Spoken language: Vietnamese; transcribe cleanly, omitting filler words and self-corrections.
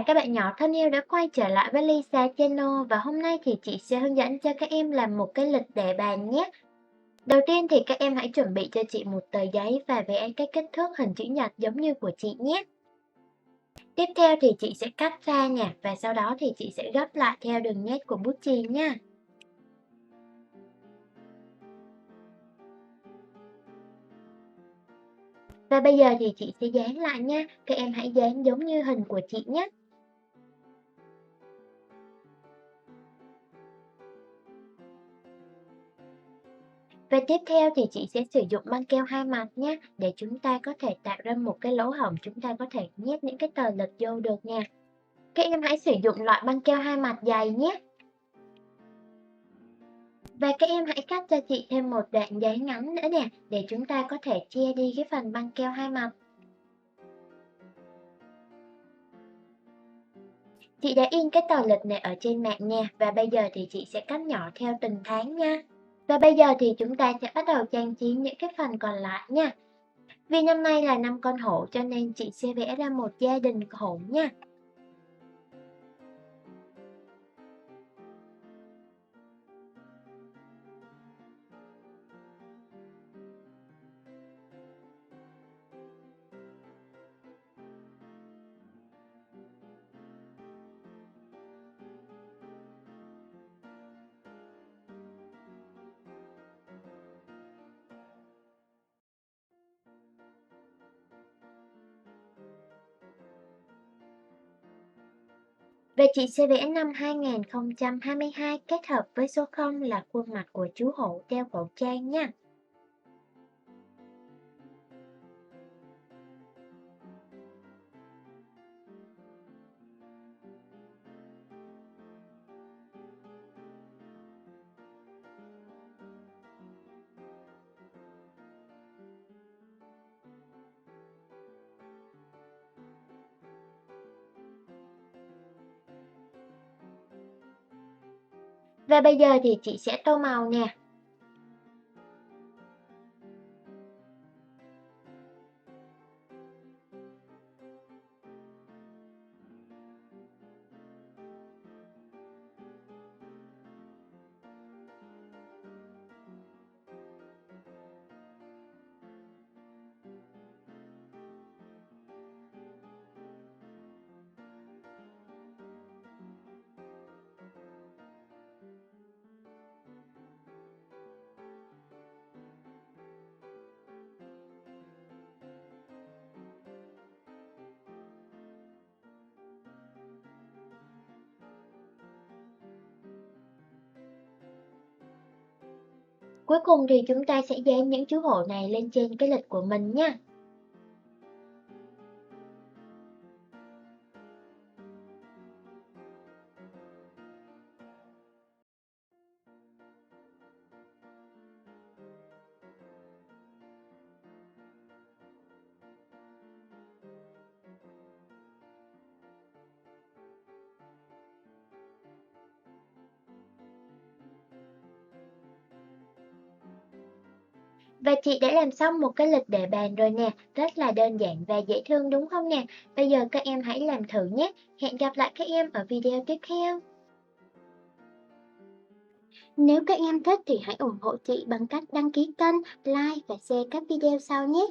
các bạn nhỏ thân yêu đã quay trở lại với Lisa Channel và hôm nay thì chị sẽ hướng dẫn cho các em làm một cái lịch đề bàn nhé. Đầu tiên thì các em hãy chuẩn bị cho chị một tờ giấy và vẽ cái kích thước hình chữ nhật giống như của chị nhé. Tiếp theo thì chị sẽ cắt ra nha và sau đó thì chị sẽ gấp lại theo đường nét của bút chì nha. Và bây giờ thì chị sẽ dán lại nha, các em hãy dán giống như hình của chị nhé. Và tiếp theo thì chị sẽ sử dụng băng keo hai mặt nhé, để chúng ta có thể tạo ra một cái lỗ hổng chúng ta có thể nhét những cái tờ lịch vô được nha. Các em hãy sử dụng loại băng keo hai mặt dày nhé. Và các em hãy cắt cho chị thêm một đoạn giấy ngắn nữa nè, để chúng ta có thể che đi cái phần băng keo hai mặt. Chị đã in cái tờ lịch này ở trên mạng nha, và bây giờ thì chị sẽ cắt nhỏ theo từng tháng nha. Và bây giờ thì chúng ta sẽ bắt đầu trang trí những cái phần còn lại nha. Vì năm nay là năm con hổ cho nên chị sẽ vẽ ra một gia đình hổ nha. Và chị sẽ vẽ năm 2022 kết hợp với số 0 là khuôn mặt của chú hổ đeo khẩu trang nha. Và bây giờ thì chị sẽ tô màu nè. Cuối cùng thì chúng ta sẽ dán những chú hổ này lên trên cái lịch của mình nha. Và chị đã làm xong một cái lịch để bàn rồi nè, rất là đơn giản và dễ thương đúng không nè? Bây giờ các em hãy làm thử nhé. Hẹn gặp lại các em ở video tiếp theo. Nếu các em thích thì hãy ủng hộ chị bằng cách đăng ký kênh, like và share các video sau nhé.